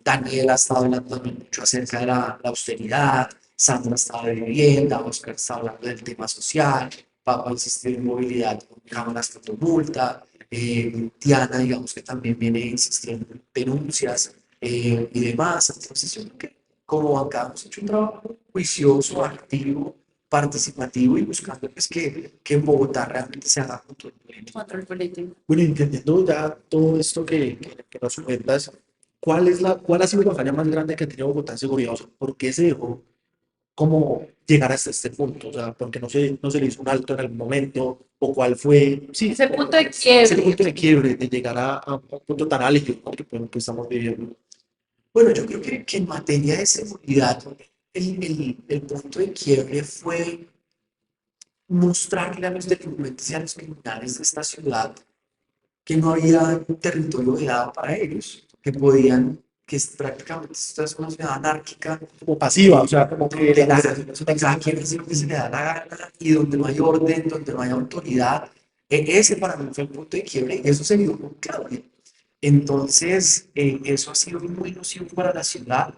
Daniel ha estado hablando también mucho acerca de la austeridad. Sandra estaba de vivienda, Oscar está hablando del tema social, Papa insistir en movilidad con cámaras fotomulta, Diana, digamos que también viene insistiendo en denuncias y demás. Entonces, yo creo que como bancada hemos hecho un trabajo juicioso, activo, participativo y buscando pues, que en Bogotá realmente se haga control político. Control político. Bueno, entendiendo ya todo esto que nos cuentas, ¿cuál ha sido la campaña más grande que ha tenido Bogotá en seguridad? O sea, ¿por qué se dejó como llegar hasta este punto? O sea, ¿por qué no se le hizo un alto en algún momento? ¿O cuál fue, sí, Ese punto de ese quiebre. punto de quiebre, de llegar a un punto tan álgido, ¿no? que estamos viviendo? Bueno, yo creo que en materia de seguridad, el punto de quiebre fue mostrarle a los delincuentes y a los criminales de esta ciudad que no había un territorio vedado para ellos, que es prácticamente esta es una ciudad anárquica, como pasiva, o sea, como que donde la la población es una gente cada quien hace lo que se le da la gana y donde no hay orden, donde no hay autoridad. Ese para mí fue el punto de quiebre y eso se vio con Claudia. Entonces, eso ha sido muy nocivo para la ciudad,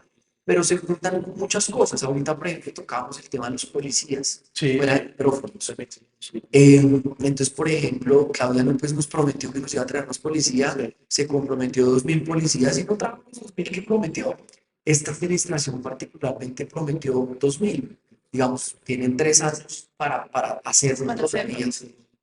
pero se juntan muchas cosas. Ahorita, por ejemplo, tocábamos el tema de los policías, Sí, fuera de micrófonos. sí, Entonces, por ejemplo, Claudia no, pues, nos prometió que nos iba a traer más policías, se comprometió 2.000 policías y no trajo los 2.000 que prometió. Esta administración particularmente prometió 2.000. Digamos, tienen 3 años para hacerlo Para hacerlo. todavía,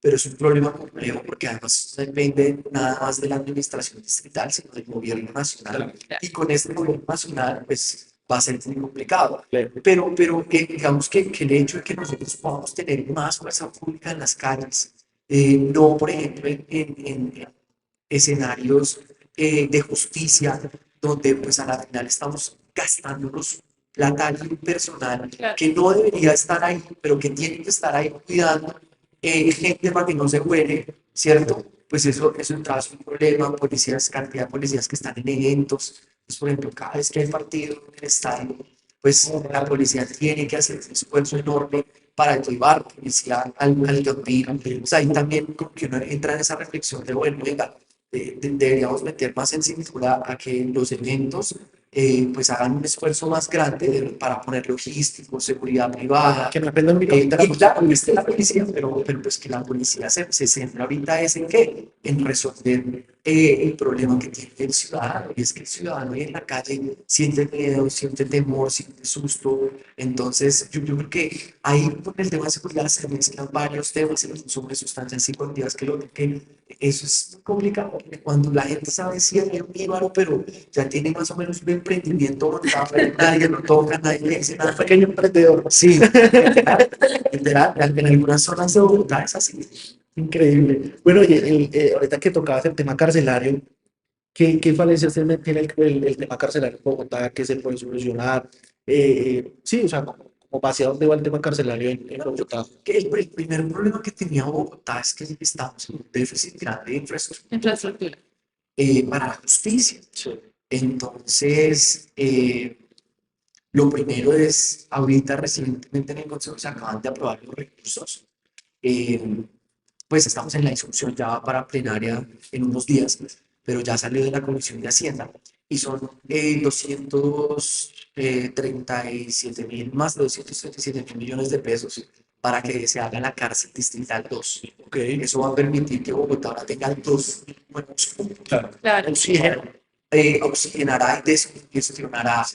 pero es un problema complejo porque además no depende nada más de la administración distrital, sino del gobierno nacional. Claro. Y con este gobierno nacional, pues va a ser muy complicado. claro. Pero digamos que el hecho de que nosotros podamos tener más fuerza pública en las calles, no, por ejemplo, en escenarios de justicia, donde pues a la final estamos gastándonos plata y personal Claro. que no debería estar ahí, pero que tiene que estar ahí cuidando gente para que no se muere, ¿cierto? Pues eso entra un problema, policías, cantidad de policías que están en eventos, pues, por ejemplo, cada vez que hay partido en el estadio, pues la policía tiene que hacer un esfuerzo enorme para llevar policía al campino. O sea, ahí también como que uno entra en esa reflexión de, bueno, venga, deberíamos meter más en cintura a que los eventos pues hagan un esfuerzo más grande para poner logístico, seguridad privada. Que no dependan únicamente de Y la claro, viste la policía, pero pues que la policía se centra ahorita es en qué, en resolver el problema que tiene el ciudadano, y es que el ciudadano ahí en la calle siente miedo, siente temor, siente susto. Entonces yo creo que ahí con el tema de seguridad se mezclan varios temas, el consumo de sustancias psicoactivas, que eso es complicado, porque cuando la gente sabe si es un íbaro, pero ya tiene más o menos un emprendimiento montado, nadie lo toca, nadie le dice nada. un pequeño emprendedor. Sí, literal, literal, en algunas zonas de Bogotá es así. Increíble. Bueno, oye, ahorita que tocabas el tema carcelario, ¿qué falencias tiene el tema carcelario en Bogotá que se puede solucionar? Sí, o sea, como hacia dónde va el tema carcelario en Bogotá. Que el primer problema que tenía Bogotá es que estamos en un déficit grande de infraestructura Infraestructura. para la justicia. Entonces, lo primero es, ahorita recientemente en el Consejo se acaban de aprobar los recursos. eh, pues estamos en la discusión ya para plenaria en unos días, pero ya salió de la Comisión de Hacienda y son 237.000, más de 237.000 millones de pesos para que se haga la cárcel distrital 2. Ok, Eso va a permitir que Bogotá ahora tenga 2 buenos puntos Claro. oxígeno, oxigenará y descongestionará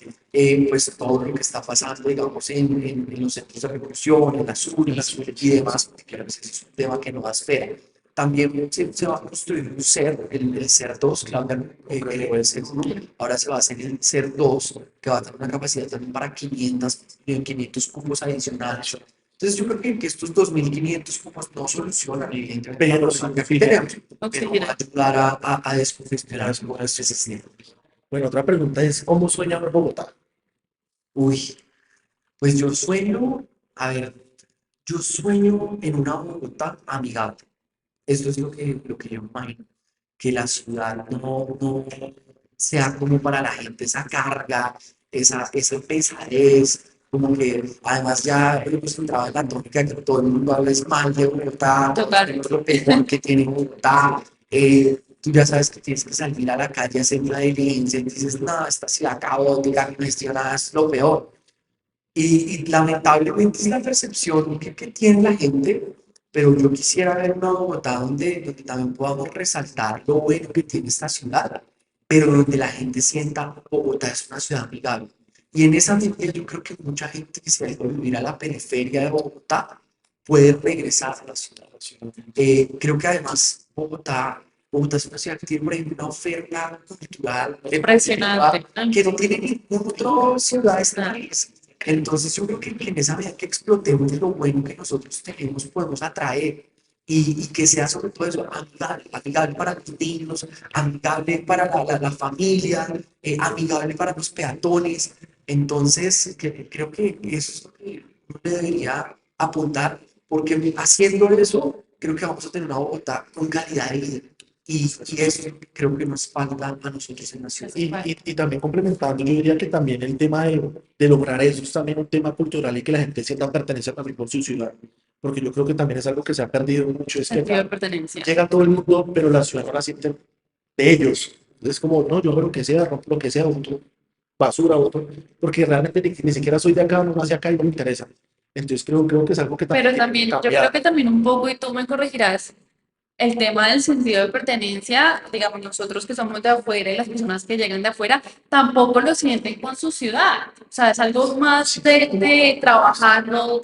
pues todo lo que está pasando, digamos, en los centros de reclusión, en las URIs y demás, porque a veces es un tema que no da espera. También se va a construir un CER, el CER 2, Claudia, el CER 1, ahora se va a hacer el CER 2, que va a tener una capacidad también para 500 cubos adicionales. Entonces yo creo que estos 2.500 cubos no solucionan evidentemente pero la sí, problemática que tenemos, pero va a Oxígeno. ayudar a descongestionar algunas necesidades. bueno, otra pregunta es, ¿cómo sueña Bogotá? Uy, pues yo sueño, a ver, yo sueño en una Bogotá amigable. Esto es lo que yo imagino, que la ciudad no sea como para la gente esa carga, esa pesadez, como que además ya hemos entrado en la tónica de que todo el mundo habla es mal de Bogotá, Total. es lo peor que tiene Bogotá. Tú ya sabes que tienes que salir a la calle a hacer una diligencia y dices, no, esta ciudad caótica, congestionada es lo peor. Y lamentablemente es la percepción que tiene la gente, pero yo quisiera ver una Bogotá donde también podamos resaltar lo bueno que tiene esta ciudad, pero donde la gente sienta Bogotá es una ciudad amigable. Y en esa medida yo creo que mucha gente que se va a vivir a la periferia de Bogotá puede regresar a la ciudad. Creo que además Bogotá es una ciudad que tiene, por ejemplo, una oferta cultural Impresionante. que no tiene ninguna otra ciudad de este país. Entonces yo creo que en esa medida que explotemos lo bueno que nosotros tenemos, podemos atraer y que sea sobre todo eso amigable, amigable para los niños, amigable para la familia, amigable para los peatones. Entonces creo que eso es lo que uno debería apuntar, porque haciendo eso, creo que vamos a tener una Bogotá con calidad de vida. y eso creo que nos falta a nosotros en la ciudad. Y también complementando, yo diría que también el tema de lograr eso es también un tema cultural y que la gente sienta pertenencia también por su ciudad, porque yo creo que también es algo que se ha perdido mucho, es que Sentido de acá pertenencia. llega todo el mundo, pero la ciudad no la sienten de ellos. Es como, no, yo hago lo que sea, rompo lo que sea, boto basura, boto, porque realmente ni siquiera soy de acá, no nací acá y no me interesa. Entonces creo que es algo que también Pero tiene que también, yo creo cambiar. que también un poco, y tú me corregirás, el tema del sentido de pertenencia, digamos, nosotros que somos de afuera y las personas que llegan de afuera, tampoco lo sienten con su ciudad. O sea, es algo más de trabajarlo,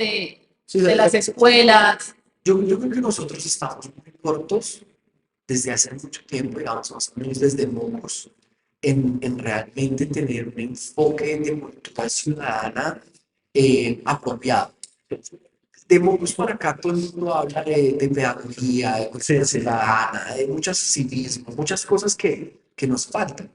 Sí, de las escuelas. Yo creo que nosotros estamos muy cortos desde hace mucho tiempo, digamos, más o menos desde Mocos, en realmente tener un enfoque de cultura ciudadana apropiado. De Mocos para acá todo el mundo habla de pedagogía, de cultura sí. ciudadana, de muchos civismo, muchas cosas que nos faltan,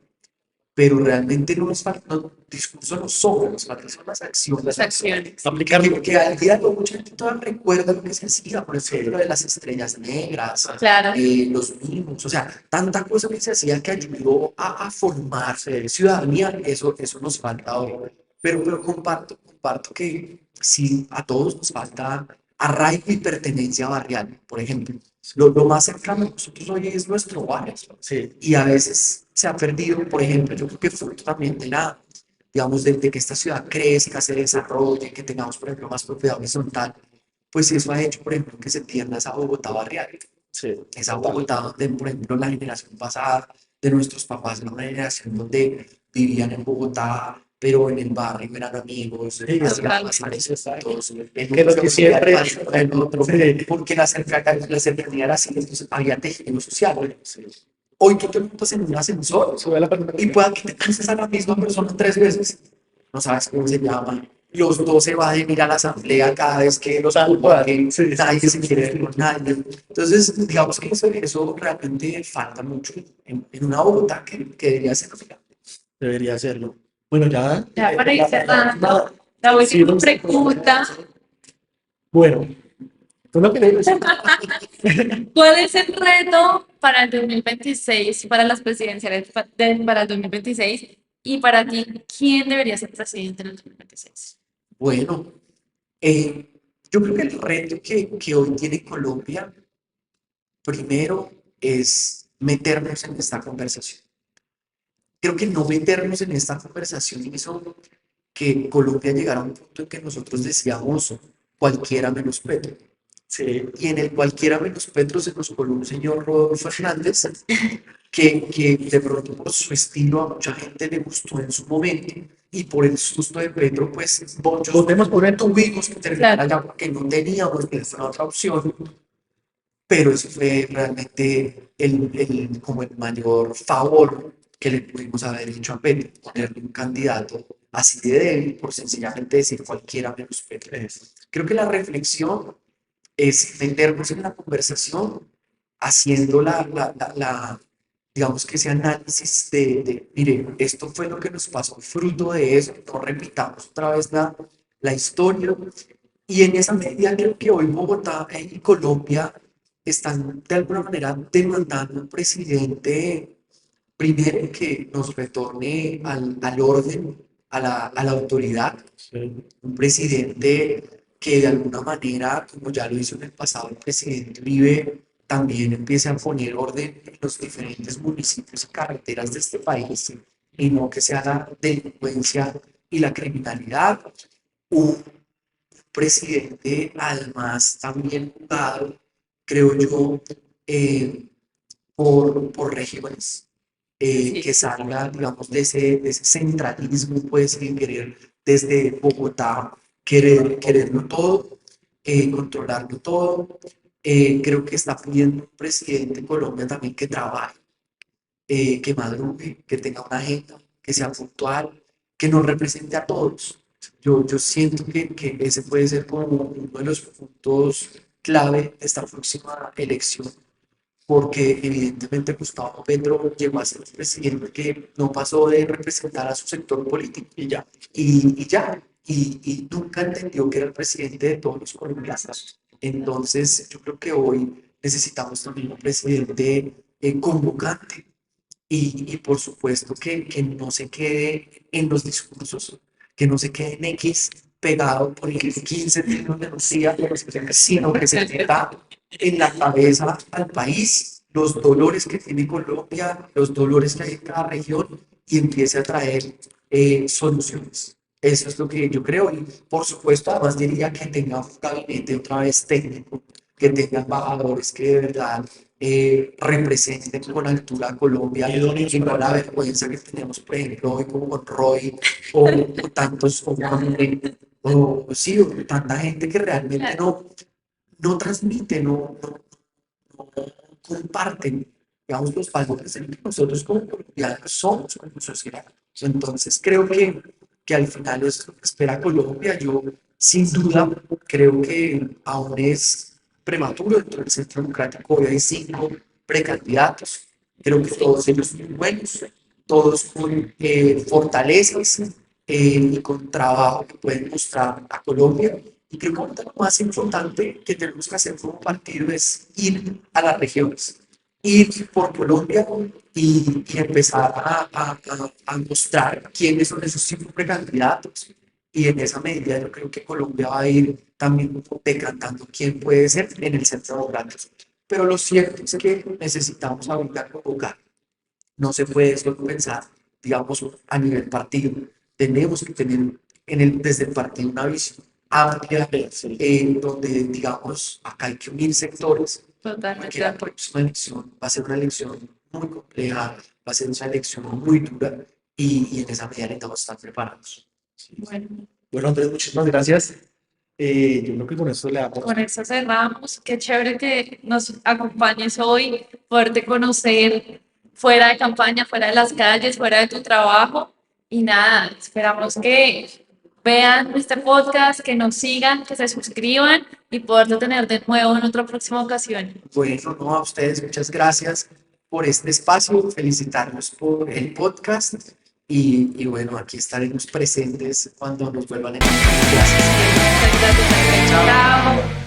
pero realmente no nos falta, no, discurso no sobra, nos faltan son las acciones. Las acciones. Aplicarlo. Que al día de hoy mucha gente todavía recuerda lo que se hacía, por ejemplo, lo de las estrellas negras, Claro. los mimos, o sea, tanta cosa que se hacía que ayudó a formarse ciudadanía, eso nos falta hoy. Pero comparto que sí, a todos nos falta arraigo y pertenencia barrial, por ejemplo. Lo más cercano a nosotros hoy es nuestro barrio. Sí. Y a veces se ha perdido, por ejemplo, yo creo que fruto también de la, digamos, de que esta ciudad crezca, se desarrolle, que tengamos, por ejemplo, más propiedad horizontal, pues eso ha hecho, por ejemplo, que se pierda esa Bogotá barrial, Sí, esa Bogotá donde, por ejemplo, la generación pasada de nuestros papás era una generación donde vivían en Bogotá, pero en el barrio eran amigos, sí, Total. más todos, que lo que siempre porque la cercanía era así, entonces había tejido social. Hoy tú te montas en un ascensor sube la persona. y pueda que te cruces a la misma persona 3 veces. No sabes cómo se llama. Los dos se van a ir a la asamblea cada vez que los Tal cual, convoquen, sí. nadie se quiere ver con nadie. Entonces, digamos que eso realmente falta mucho en una Bogotá que debería ser africana. Debería hacerlo. Bueno, ya. Ya para ir cerrando, la Sí, última pregunta. bueno, tú lo que le dices. ¿Cuál es el reto para el 2026, para las presidenciales para el 2026? Y para ti, ¿quién debería ser presidente en el 2026? Bueno, eh, yo creo que el reto que hoy tiene Colombia, primero, es meternos en esta conversación. Creo que no meternos en esta conversación hizo que Colombia llegara a un punto en que nosotros decíamos cualquiera menos Petro. Sí, Y en el cualquiera menos Petro se nos coló un señor Rodolfo Hernández que de pronto por su estilo a mucha gente le gustó en su momento y por el susto de Petro pues muchos votemos por él. tuvimos que terminar Claro. allá porque no teníamos ninguna otra opción, pero eso fue realmente como el mayor favor que le pudimos haber hecho a Petro, ponerle un candidato así de débil por sencillamente decir cualquiera menos Petro. Creo que la reflexión es meternos en la conversación haciendo digamos que ese análisis mire, esto fue lo que nos pasó, fruto de eso, no repitamos otra vez la historia. Y en esa medida creo que hoy Bogotá y Colombia están de alguna manera demandando un presidente, primero que nos retorne al orden, a la autoridad, Sí. un presidente que de alguna manera, como ya lo hizo en el pasado el presidente Uribe, también empiece a poner orden en los diferentes municipios y carreteras de este país y no que sea la delincuencia y la criminalidad. Un presidente además también jugado, creo yo, eh, por regiones que Sí. salga, digamos, de ese centralismo, pues, sin querer desde Bogotá quererlo todo, controlarlo todo. Creo que está pidiendo un presidente de Colombia también que trabaje, que madrugue, que tenga una agenda, que sea puntual, que nos represente a todos. Yo siento que ese puede ser como uno de los puntos clave de esta próxima elección porque evidentemente Gustavo Petro llegó a ser un presidente que no pasó de representar a su sector político y nunca entendió que era el presidente de todos los colombianos. Entonces, yo creo que hoy necesitamos también un presidente convocante y por supuesto que no se quede en los discursos, que no se quede en X pegado por el 15 de Andalucía, sino que se meta en la cabeza al país los dolores que tiene Colombia, los dolores que hay en cada región y empiece a traer soluciones. Eso es lo que yo creo y por supuesto además diría que tenga un gabinete otra vez técnico, que tenga embajadores que de verdad representen con altura a Colombia Idóneos y no para la el vergüenza que tenemos, por ejemplo, hoy como con Roy o tantos, o sí, o tanta gente que realmente no transmite, no comparten, digamos, los valores en que nosotros como colombianos somos como sociedad. Entonces creo que al final es lo que espera Colombia. Yo sin duda creo que aún es prematuro dentro del centro democrático. Hoy hay 5 precandidatos. Creo que todos ellos son muy buenos, todos con fortalezas y con trabajo que pueden mostrar a Colombia. Y creo que ahorita lo más importante que tenemos que hacer como partido es ir a las regiones, ir por Colombia y empezar a mostrar quiénes son esos 5 precandidatos. Y en esa medida yo creo que Colombia va a ir también decantando quién puede ser en el centro democrático. Pero lo cierto es que necesitamos ahorita convocar. No se puede solo pensar, digamos, a nivel partido. Tenemos que tener desde el partido una visión amplia, donde, digamos, acá hay que unir sectores, porque Totalmente de la acuerdo. próxima elección va a ser una elección muy compleja, va a ser una elección muy dura y en esa medida necesitamos estar preparados. Bueno, Bueno, Andrés, muchísimas gracias. Yo creo que con esto le damos. con eso cerramos. Qué chévere que nos acompañes hoy, poderte conocer fuera de campaña, fuera de las calles, fuera de tu trabajo. Y nada, esperamos que vean este podcast, que nos sigan, que se suscriban y poderlo tener de nuevo en otra próxima ocasión. Bueno, no, a ustedes muchas gracias por este espacio, felicitarlos por el podcast y bueno, aquí estaremos presentes cuando nos vuelvan a invitar. Gracias. Muchas gracias, Andrés. Chao.